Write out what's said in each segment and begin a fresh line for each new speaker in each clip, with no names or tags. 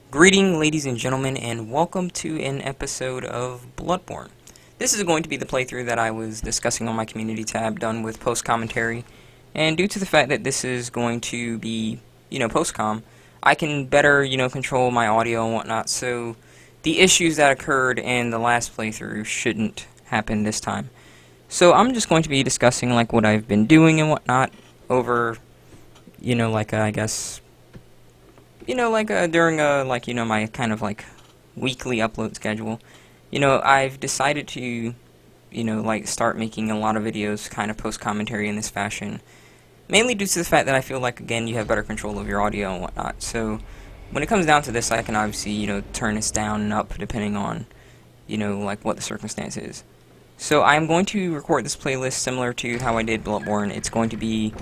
Greeting, ladies and gentlemen, and welcome to an episode of Bloodborne. This is going to be the playthrough that I was discussing on my community tab, done with post-commentary, and due to the fact that this is going to be, post-com, I can better, control my audio and whatnot, so the issues that occurred in the last playthrough shouldn't happen this time. So I'm just going to be discussing, what I've been doing and whatnot over, I guess during my kind of weekly upload schedule, I've decided to, start making a lot of videos kind of post commentary in this fashion, mainly due to the fact that I feel like, again, you have better control of your audio and whatnot. So when it comes down to this, I can obviously, turn this down and up depending on, what the circumstance is. So I'm going to record this playlist similar to how I did Bloodborne. It's going to be,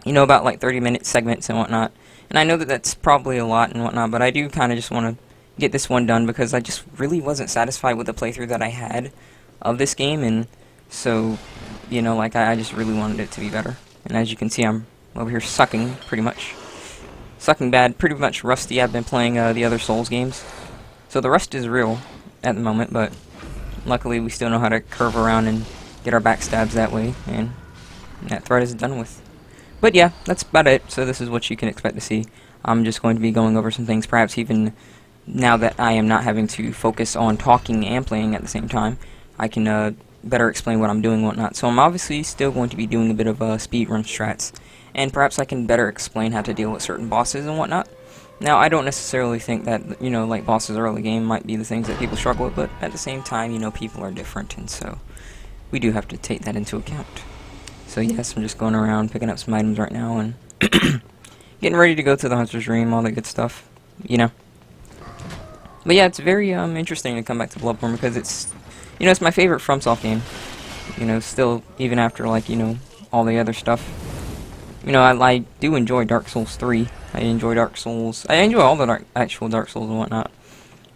about 30-minute segments and whatnot. And I know that that's probably a lot and whatnot, but I do kind of just want to get this one done because I just really wasn't satisfied with the playthrough that I had of this game, and so, I just really wanted it to be better. And as you can see, I'm over here sucking, pretty much. Sucking bad, pretty much rusty. I've been playing the other Souls games. So the rust is real at the moment, but luckily we still know how to curve around and get our backstabs that way, and that thread is done with. But yeah, that's about it, so this is what you can expect to see. I'm just going to be going over some things, perhaps even now that I am not having to focus on talking and playing at the same time, I can better explain what I'm doing and whatnot. So I'm obviously still going to be doing a bit of speedrun strats, and perhaps I can better explain how to deal with certain bosses and whatnot. Now, I don't necessarily think that, bosses early game might be the things that people struggle with, but at the same time, people are different, and so we do have to take that into account. So yes, I'm just going around picking up some items right now and getting ready to go to the Hunter's Dream, all that good stuff, But yeah, it's very interesting to come back to Bloodborne because it's, it's my favorite FromSoft game. Still, even after all the other stuff. I do enjoy Dark Souls 3. I enjoy Dark Souls. I enjoy all the actual Dark Souls and whatnot.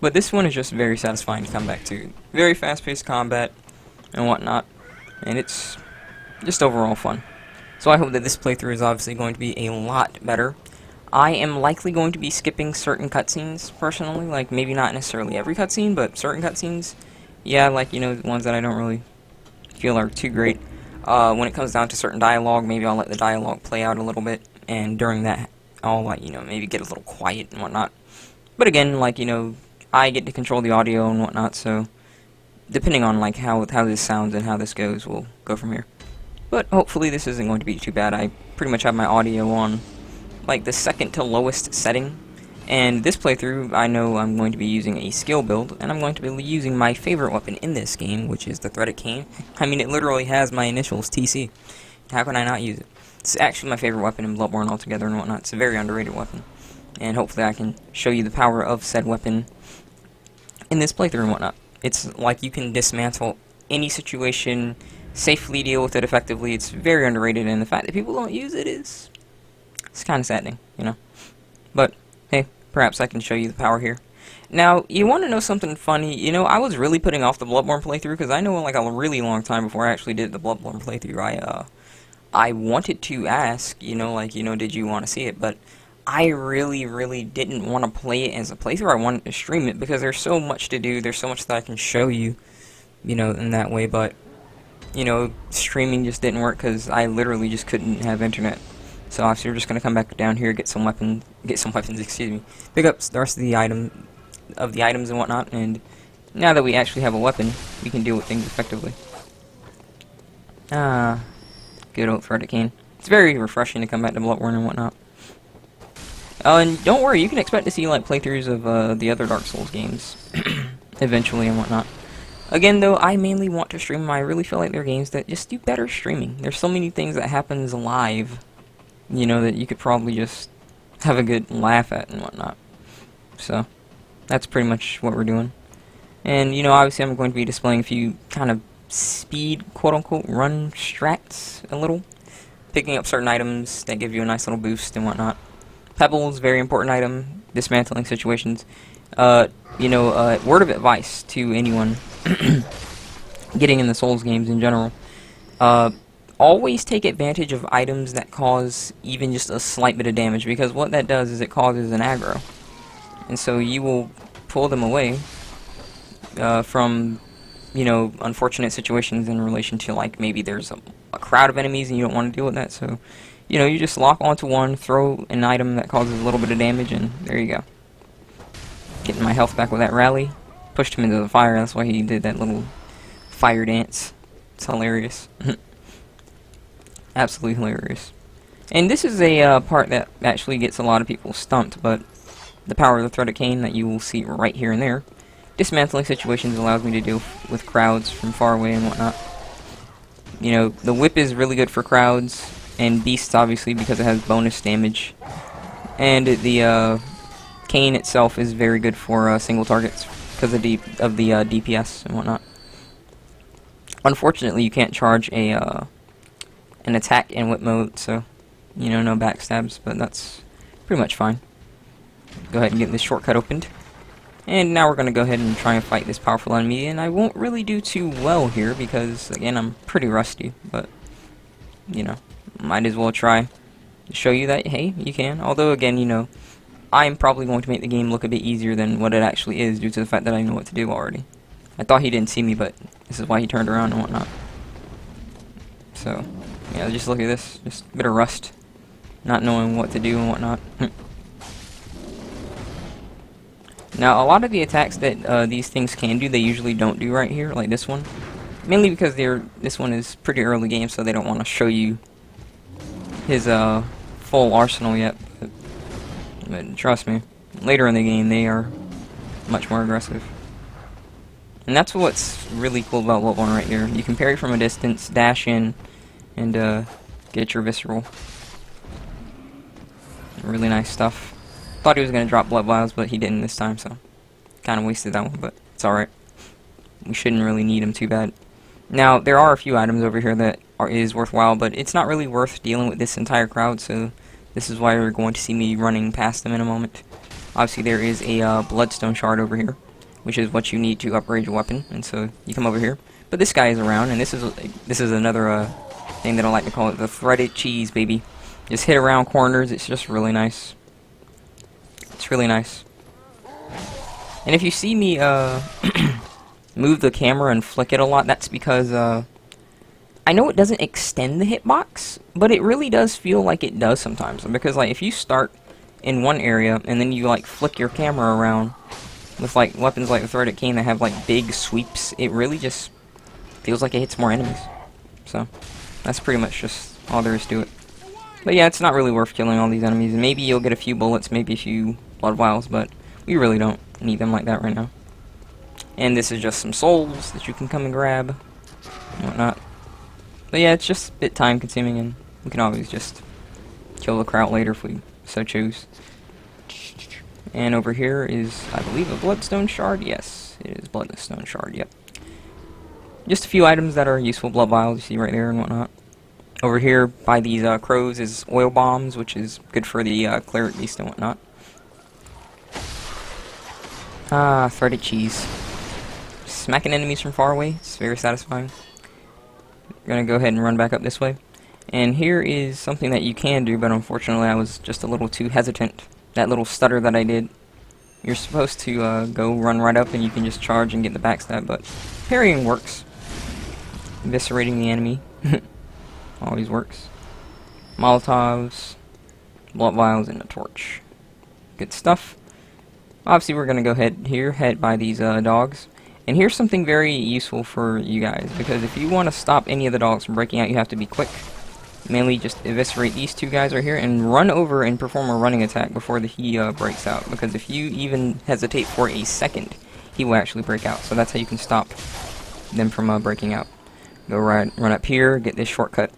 But this one is just very satisfying to come back to. Very fast-paced combat and whatnot, and it's just overall fun. So I hope that this playthrough is obviously going to be a lot better. I am likely going to be skipping certain cutscenes, personally, maybe not necessarily every cutscene, but certain cutscenes. Yeah, the ones that I don't really feel are too great. When it comes down to certain dialogue, maybe I'll let the dialogue play out a little bit, and during that, I'll, maybe get a little quiet and whatnot. But again, I get to control the audio and whatnot, so depending on, how this sounds and how this goes, we'll go from here. But hopefully this isn't going to be too bad. I pretty much have my audio on, the second to lowest setting. And this playthrough, I know I'm going to be using a skill build, and I'm going to be using my favorite weapon in this game, which is the Threaded Cane. I mean, it literally has my initials, TC. How can I not use it? It's actually my favorite weapon in Bloodborne altogether and whatnot. It's a very underrated weapon. And hopefully I can show you the power of said weapon in this playthrough and whatnot. It's like you can dismantle any situation, safely deal with it effectively. It's very underrated, and the fact that people don't use it is, it's kind of saddening, But hey, perhaps I can show you the power here. Now, you want to know something funny? I was really putting off the Bloodborne playthrough because I know a really long time before I actually did the Bloodborne playthrough, I wanted to ask, did you want to see it? But I really didn't want to play it as a playthrough. I wanted to stream it because there's so much to do. There's so much that I can show you, in that way. But streaming just didn't work because I literally just couldn't have internet. So obviously we're just gonna come back down here, get some weapons, excuse me, pick up the rest of the items and whatnot. And now that we actually have a weapon, we can deal with things effectively. Ah, good old Threaded Cane. It's very refreshing to come back to Bloodborne and whatnot. Oh, and don't worry, you can expect to see playthroughs of the other Dark Souls games eventually and whatnot. Again, though, I mainly want to stream them. I really feel like they're games that just do better streaming. There's so many things that happens live, that you could probably just have a good laugh at and whatnot. So, that's pretty much what we're doing. And, obviously I'm going to be displaying a few kind of speed, quote-unquote, run strats a little. Picking up certain items that give you a nice little boost and whatnot. Pebbles, very important item. Dismantling situations. Word of advice to anyone getting in the Souls games in general. always take advantage of items that cause even just a slight bit of damage, because what that does is it causes an aggro. And so you will pull them away from, you know, unfortunate situations in relation to, like, maybe there's a crowd of enemies and you don't want to deal with that. So, you know, you just lock onto one, throw an item that causes a little bit of damage, and there you go. Getting my health back with that rally. Pushed him into the fire, that's why he did that little fire dance. It's hilarious. Absolutely hilarious. And this is a part that actually gets a lot of people stumped, but the power of the threaded cane that you will see right here and there. Dismantling situations allows me to deal with crowds from far away and whatnot. You know, the whip is really good for crowds, and beasts obviously because it has bonus damage. And the cane itself is very good for single targets because of the DPS and whatnot. Unfortunately, you can't charge an attack in whip mode, so, you know, no backstabs, but that's pretty much fine. Go ahead and get this shortcut opened. And now we're going to go ahead and try and fight this powerful enemy, and I won't really do too well here because, again, I'm pretty rusty, but, you know, might as well try to show you that, hey, you can. Although, again, you know, I'm probably going to make the game look a bit easier than what it actually is due to the fact that I know what to do already. I thought he didn't see me, but this is why he turned around and whatnot. So, yeah, just look at this. Just a bit of rust. Not knowing what to do and whatnot. Now, a lot of the attacks that these things can do, they usually don't do right here, like this one. Mainly because this one is pretty early game, so they don't want to show you his full arsenal yet. But trust me, later in the game, they are much more aggressive. And that's what's really cool about Bloodborne right here. You can parry from a distance, dash in, and get your visceral. Really nice stuff. Thought he was going to drop blood vials, but he didn't this time, so kind of wasted that one, but it's alright. We shouldn't really need him too bad. Now, there are a few items over here that is worthwhile, but it's not really worth dealing with this entire crowd, so this is why you're going to see me running past them in a moment. Obviously, there is a bloodstone shard over here, which is what you need to upgrade your weapon, and so you come over here. But this guy is around, and this is another thing that I like to call it, the threaded cheese, baby. Just hit around corners, it's just really nice. It's really nice. And if you see me move the camera and flick it a lot, that's because I know it doesn't extend the hitbox, but it really does feel like it does sometimes. Because like if you start in one area and then you like flick your camera around with like weapons like the threaded cane that have like big sweeps, it really just feels like it hits more enemies. So that's pretty much just all there is to it. But yeah, it's not really worth killing all these enemies. Maybe you'll get a few bullets, maybe a few blood vials, but we really don't need them like that right now. And this is just some souls that you can come and grab and whatnot. But yeah, it's just a bit time consuming, and we can always just kill the crowd later if we so choose. And over here is, I believe, a bloodstone shard. Yes, it is bloodstone shard, yep. Just a few items that are useful. Blood vials, you see right there and whatnot. Over here by these crows is oil bombs, which is good for the cleric beast and whatnot. Ah, threaded cheese. Smacking enemies from far away, it's very satisfying. We're gonna go ahead and run back up this way. And here is something that you can do, but unfortunately I was just a little too hesitant. That little stutter that I did. You're supposed to go run right up and you can just charge and get the backstab, but parrying works. Eviscerating the enemy always works. Molotovs, blood vials, and a torch. Good stuff. Obviously we're gonna go head by these dogs. And here's something very useful for you guys, because if you want to stop any of the dogs from breaking out, you have to be quick. Mainly just eviscerate these two guys right here and run over and perform a running attack before he breaks out, because if you even hesitate for a second, he will actually break out. So that's how you can stop them from breaking out. Go run up here, get this shortcut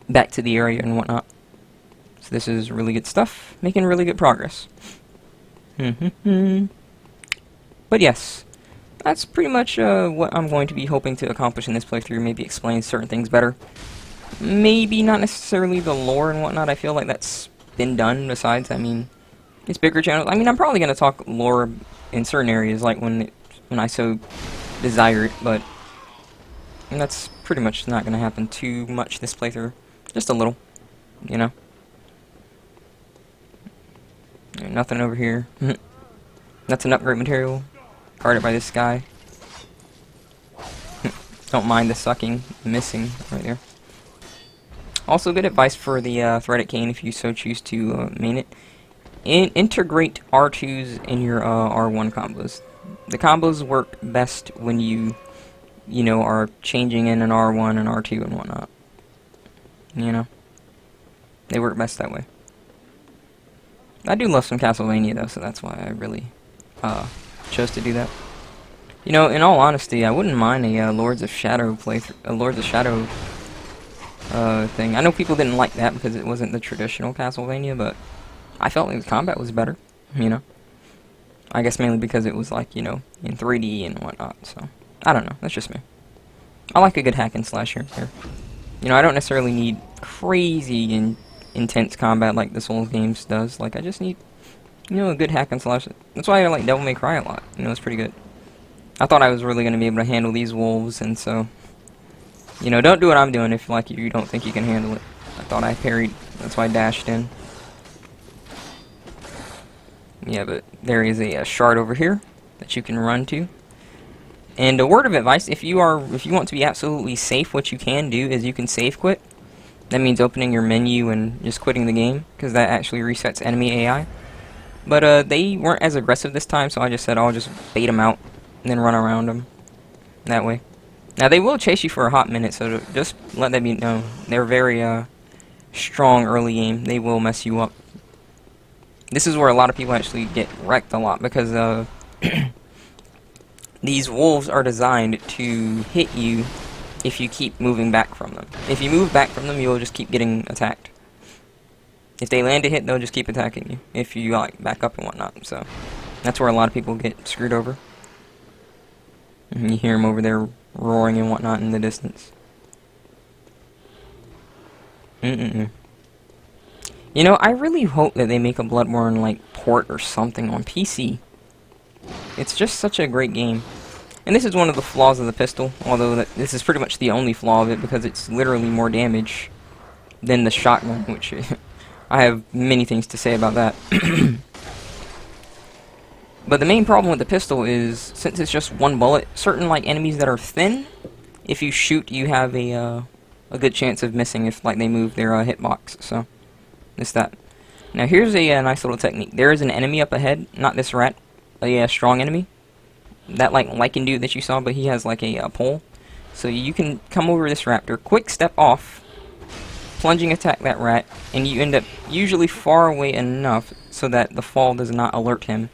back to the area and whatnot. So this is really good stuff, making really good progress. But yes, that's pretty much what I'm going to be hoping to accomplish in this playthrough. Maybe explain certain things better. Maybe not necessarily the lore and whatnot. I feel like that's been done. Besides, I mean, it's bigger channels. I mean, I'm probably gonna talk lore in certain areas, like when I so desire it. But that's pretty much not going to happen too much this playthrough. Just a little, you know. Nothing over here. That's an upgrade material. Guarded by this guy. Don't mind the sucking, missing right there. Also, good advice for the threaded cane if you so choose to main it. Integrate R2s in your R1 combos. The combos work best when you know, are changing in an R1 and R2 and whatnot. You know, they work best that way. I do love some Castlevania though, so that's why I really chose to do that. You know, in all honesty, I wouldn't mind a Lords of Shadow playthrough, a Lords of Shadow thing. I know people didn't like that because it wasn't the traditional Castlevania, but I felt like the combat was better, you know. I guess mainly because it was like, you know, in 3D and whatnot, so I don't know, that's just me. I like a good hack and slash here. You know, I don't necessarily need crazy and intense combat like the Souls games does. Like, I just need, you know, a good hack and slash. That's why I like Devil May Cry a lot. You know, it's pretty good. I thought I was really going to be able to handle these wolves, and so, you know, don't do what I'm doing if, like, you don't think you can handle it. I thought I parried. That's why I dashed in. Yeah, but there is a shard over here that you can run to. And a word of advice, if you want to be absolutely safe, what you can do is you can save quit. That means opening your menu and just quitting the game, because that actually resets enemy AI. But they weren't as aggressive this time, so I just said I'll just bait them out and then run around them that way. Now they will chase you for a hot minute, so just let that be known. They're very strong early game. They will mess you up. This is where a lot of people actually get wrecked a lot, because these wolves are designed to hit you if you keep moving back from them. If you move back from them, you will just keep getting attacked. If they land a hit, they'll just keep attacking you if you like back up and whatnot. So that's where a lot of people get screwed over. And you hear them over there roaring and whatnot in the distance. You know, I really hope that they make a Bloodborne like port or something on PC. It's just such a great game. And this is one of the flaws of the pistol, although this is pretty much the only flaw of it, because it's literally more damage than the shotgun, which I have many things to say about that. But the main problem with the pistol is, since it's just one bullet, certain like enemies that are thin, if you shoot, you have a good chance of missing if like they move their hitbox. So it's that. Now here's a nice little technique. There is an enemy up ahead, not this rat, a strong enemy. That like lichen dude that you saw, but he has like a pole. So you can come over this raptor, quick step off, plunging attack that rat, and you end up usually far away enough so that the fall does not alert him.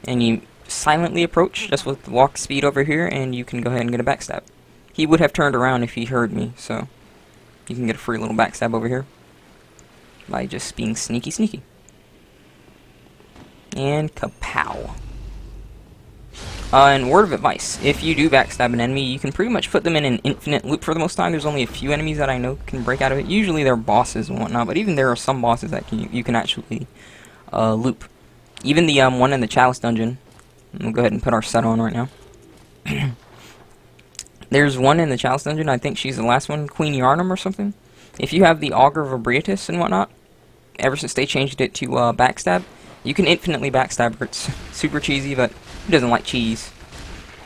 And you silently approach just with walk speed over here, and you can go ahead and get a backstab. He would have turned around if he heard me, so you can get a free little backstab over here by just being sneaky. And kapow. And word of advice, if you do backstab an enemy, you can pretty much put them in an infinite loop for the most time. There's only a few enemies that I know can break out of it. Usually they're bosses and whatnot, but even there are some bosses that you can actually loop. Even the one in the Chalice dungeon. We'll go ahead and put our set on right now. There's one in the Chalice dungeon, I think she's the last one, Queen Yarnum or something. If you have the Augur of Abriatus and whatnot, ever since they changed it to backstab, you can infinitely backstab her. It's super cheesy, but who doesn't like cheese?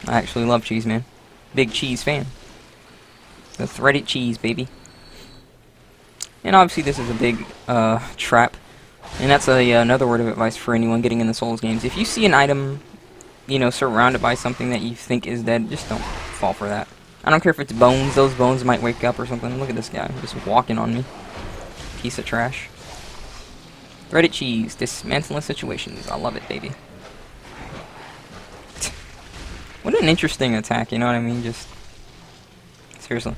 I actually love cheese, man. Big cheese fan. The threaded cheese, baby. And obviously this is a big trap. And that's another word of advice for anyone getting in the Souls games. If you see an item, you know, surrounded by something that you think is dead, just don't fall for that. I don't care if it's bones. Those bones might wake up or something. Look at this guy, just walking on me. Piece of trash. Threaded cheese, dismantling situations. I love it, baby. What an interesting attack, you know what I mean? Just seriously.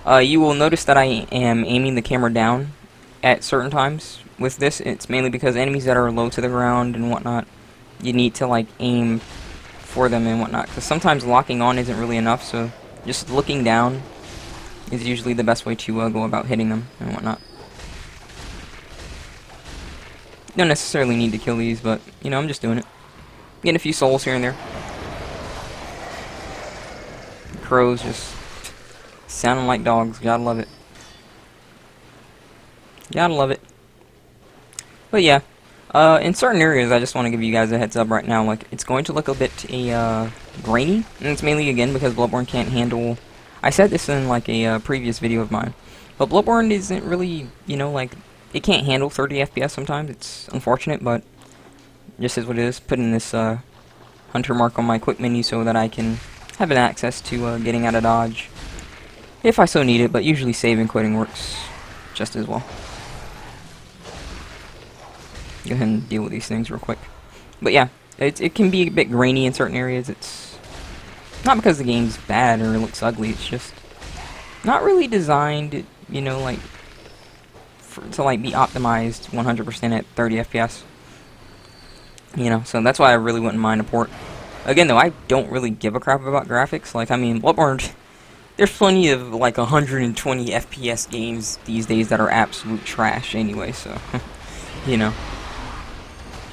You will notice that I am aiming the camera down at certain times. With this, it's mainly because enemies that are low to the ground and whatnot, you need to like aim for them and whatnot. Because sometimes locking on isn't really enough, so just looking down is usually the best way to go about hitting them and whatnot. You don't necessarily need to kill these, but you know, I'm just doing it. Getting a few souls here and there. Crows just Sounding like dogs. Gotta love it. Gotta love it. But yeah, in certain areas, I just want to give you guys a heads up right now. Like, it's going to look a bit grainy, and it's mainly again because Bloodborne can't handle. I said this in like a previous video of mine, but Bloodborne isn't really, like it can't handle 30 FPS sometimes. It's unfortunate, but just is what it is. Putting this hunter mark on my quick menu so that I can have an access to getting out of dodge if I so need it. But usually save and quitting works just as well. Go ahead and deal with these things real quick. But yeah, it can be a bit grainy in certain areas. It's not because the game's bad or looks ugly. It's just not really designed, like to like be optimized 100% at 30 FPS. So that's why I really wouldn't mind a port. Again, though, I don't really give a crap about graphics. Like, I mean, Bloodborne, there's plenty of like 120 FPS games these days that are absolute trash anyway. So,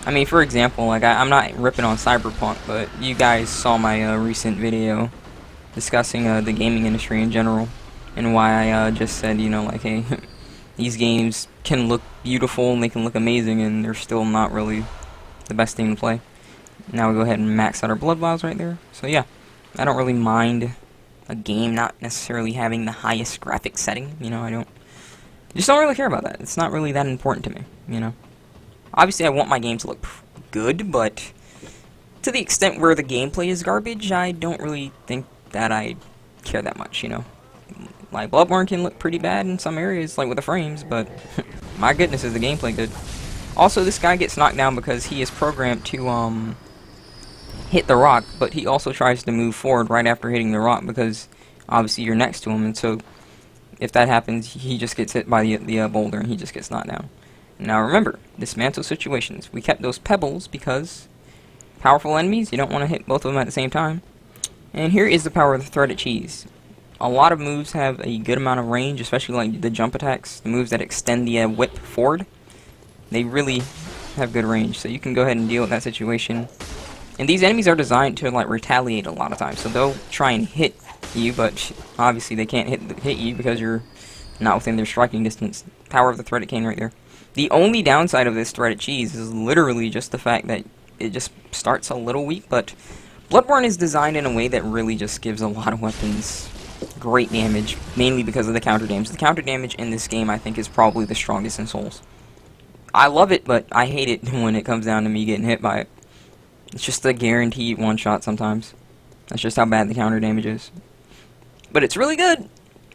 I mean, for example, like, I'm not ripping on Cyberpunk, but you guys saw my recent video discussing the gaming industry in general, and why I just said, like, hey, these games can look beautiful and they can look amazing, and they're still not really the best thing to play. Now we go ahead and max out our blood vials right there. So yeah, I don't really mind a game not necessarily having the highest graphic setting. I just don't really care about that. It's not really that important to me, Obviously, I want my game to look good, but to the extent where the gameplay is garbage, I don't really think that I care that much, Like, Bloodborne can look pretty bad in some areas, like with the frames, but my goodness, is the gameplay good. Also, this guy gets knocked down because he is programmed to, hit the rock, but he also tries to move forward right after hitting the rock because, obviously, you're next to him, and so if that happens, he just gets hit by the boulder, and he just gets knocked down. Now remember, dismantle situations. We kept those pebbles because powerful enemies, you don't want to hit both of them at the same time. And here is the power of the threaded cheese. A lot of moves have a good amount of range, especially like the jump attacks, the moves that extend the whip forward. They really have good range, so you can go ahead and deal with that situation. And these enemies are designed to like retaliate a lot of times, so they'll try and hit you, but obviously they can't hit you because you're not within their striking distance. Power of the threaded cane right there. The only downside of this threaded cheese is literally just the fact that it just starts a little weak, but Bloodborne is designed in a way that really just gives a lot of weapons great damage, mainly because of the counter damage. The counter damage in this game, I think, is probably the strongest in Souls. I love it, but I hate it when it comes down to me getting hit by it. It's just a guaranteed one-shot sometimes. That's just how bad the counter damage is. But it's really good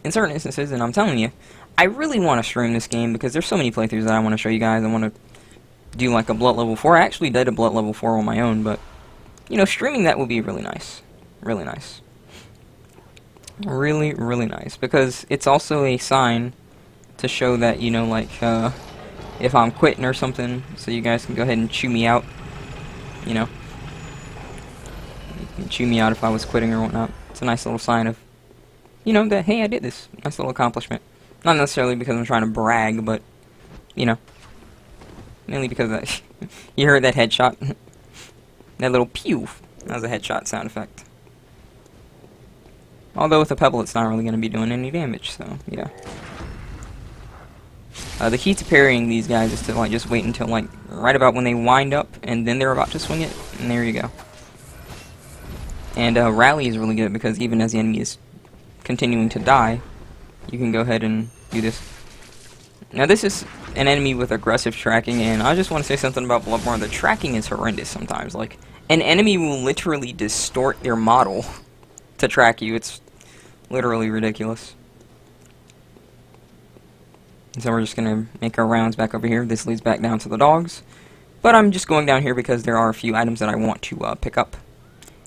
in certain instances, and I'm telling you, I really want to stream this game because there's so many playthroughs that I want to show you guys. I want to do like a Blood Level 4. I actually did a Blood Level 4 on my own, but, streaming that would be really nice. Really nice. Really, really nice. Because it's also a sign to show that, if I'm quitting or something, so you guys can go ahead and chew me out. You can chew me out if I was quitting or whatnot. It's a nice little sign of, that, hey, I did this. Nice little accomplishment. Not necessarily because I'm trying to brag, but, mainly because you heard that headshot. That little pew. That was a headshot sound effect. Although with a pebble, it's not really going to be doing any damage, so, yeah. The key to parrying these guys is to, just wait until, right about when they wind up, and then they're about to swing it, and there you go. And, rally is really good, because even as the enemy is continuing to die, you can go ahead and do this. Now, this is an enemy with aggressive tracking, and I just want to say something about Bloodborne. The tracking is horrendous sometimes. Like, an enemy will literally distort their model to track you. It's literally ridiculous. And so we're just going to make our rounds back over here. This leads back down to the dogs. But I'm just going down here because there are a few items that I want to pick up.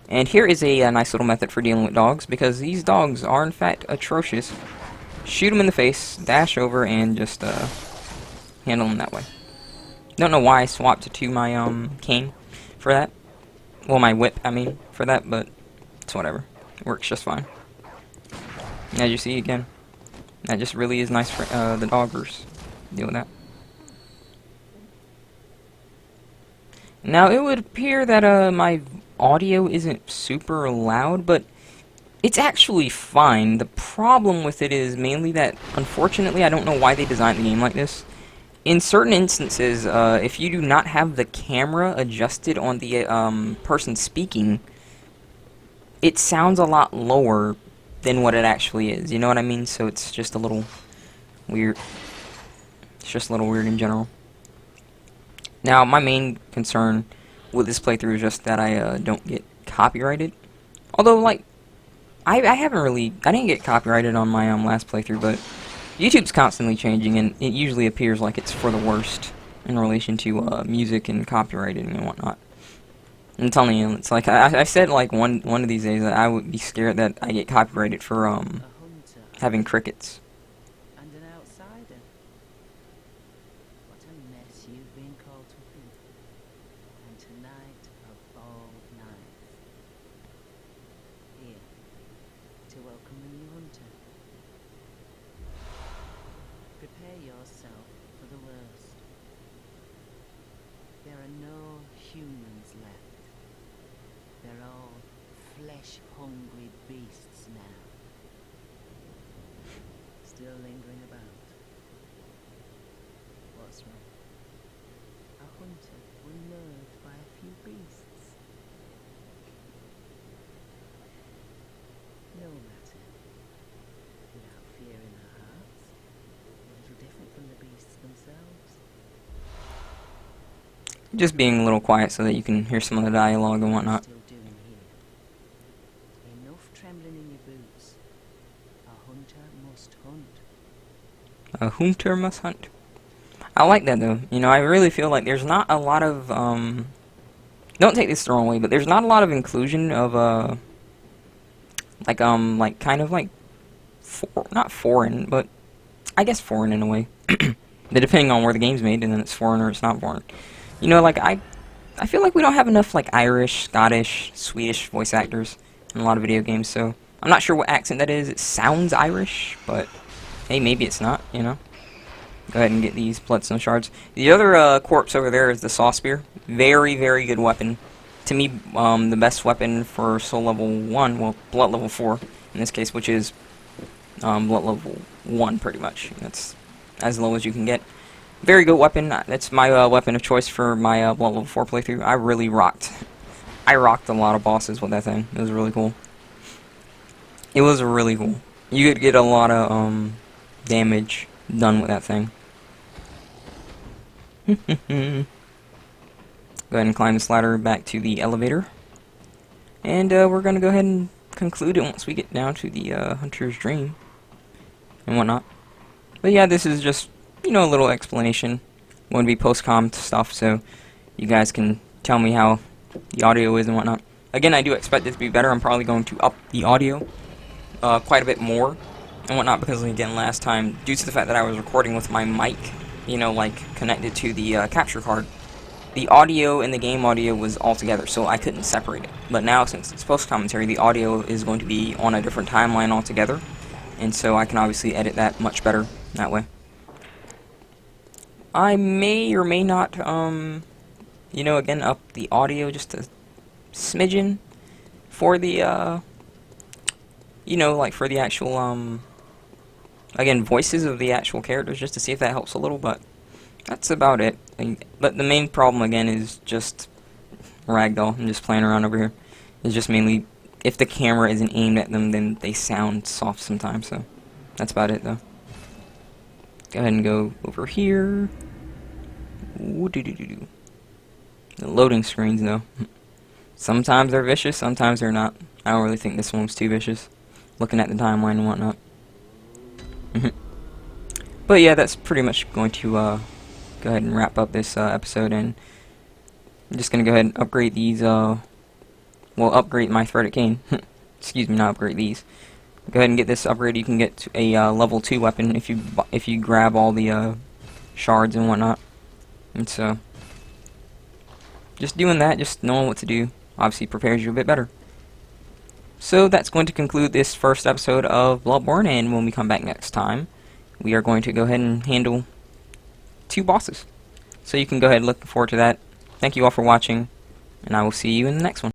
And here is a nice little method for dealing with dogs, because these dogs are in fact atrocious. Shoot them in the face, dash over, and just handle them that way. Don't know why I swapped to my cane for that. Well, my whip, I mean, for that, but it's whatever. It works just fine. As you see, again, that just really is nice for the doggers. Deal with that. Now, it would appear that my audio isn't super loud, but It's actually fine. The problem with it is mainly that, unfortunately, I don't know why they designed the game like this. In certain instances, if you do not have the camera adjusted on the person speaking, it sounds a lot lower than what it actually is. You know what I mean? So it's just a little weird. It's just a little weird in general. Now, my main concern with this playthrough is just that I don't get copyrighted. Although, like, I didn't get copyrighted on my last playthrough, but YouTube's constantly changing, and it usually appears like it's for the worst in relation to music and copyrighting and whatnot. I'm telling you, it's like I said, like one of these days that I would be scared that I get copyrighted for having crickets.
And an outsider. What a mess you've been called to be. And tonight of all nights. Here, to welcome the new hunter. Prepare yourself for the worst. There are no humans left. They're all flesh-hungry beasts now. Still lingering about. What's wrong? A hunter unnerved by a few beasts. No matter. Without fear in our hearts, a little different from the beasts themselves.
Just being a little quiet so that you can hear some of the dialogue and whatnot.
Still doing here. Enough trembling in your boots. A hunter must hunt.
A hunter must hunt. I like that though. You know, I really feel like there's not a lot of don't take this the wrong way, but there's not a lot of inclusion of like kind of like not foreign, but I guess foreign in a way. Depending on where the game's made, and then it's foreign or it's not foreign. You know, like I feel like we don't have enough like Irish, Scottish, Swedish voice actors in a lot of video games, so I'm not sure what accent that is. It sounds Irish, but hey, maybe it's not, you know. Go ahead and get these bloodstone shards. The other corpse over there is the saw spear. Very, very good weapon. To me, the best weapon for soul level 1, well, blood level 4 in this case, which is blood level 1 pretty much. That's as low as you can get. Very good weapon. That's my weapon of choice for my blood level 4 playthrough. I really rocked. I rocked a lot of bosses with that thing. It was really cool. It was really cool. You could get a lot of damage done with that thing. Go ahead and climb this ladder back to the elevator. And we're going to go ahead and conclude it once we get down to the Hunter's Dream and whatnot. But yeah, this is just, you know, a little explanation. Wouldn't be post-com stuff, so you guys can tell me how the audio is and whatnot. Again, I do expect it to be better. I'm probably going to up the audio quite a bit more and whatnot, because again, last time, due to the fact that I was recording with my mic, you know, like connected to the capture card, the audio and the game audio was all together, so I couldn't separate it. But now, since it's post-commentary, the audio is going to be on a different timeline altogether, and so I can obviously edit that much better that way. I may or may not, you know, again, up the audio just a smidgen for the, you know, like for the actual, again, voices of the actual characters, just to see if that helps a little, but that's about it. But the main problem, again, is just ragdoll. I'm just playing around over here. It's just mainly, if the camera isn't aimed at them, then they sound soft sometimes, so that's about it, though. Go ahead and go over here. The loading screens, though. Sometimes they're vicious, sometimes they're not. I don't really think this one was too vicious, looking at the timeline and whatnot. But yeah, that's pretty much going to go ahead and wrap up this episode, and I'm just going to go ahead and upgrade these, well, upgrade my threaded cane. Excuse me, not upgrade these. Go ahead and get this upgrade. You can get a level 2 weapon if you grab all the shards and whatnot. And so, just doing that, just knowing what to do, obviously prepares you a bit better. So that's going to conclude this first episode of Bloodborne, and when we come back next time, we are going to go ahead and handle 2 bosses. So you can go ahead and look forward to that. Thank you all for watching, and I will see you in the next one.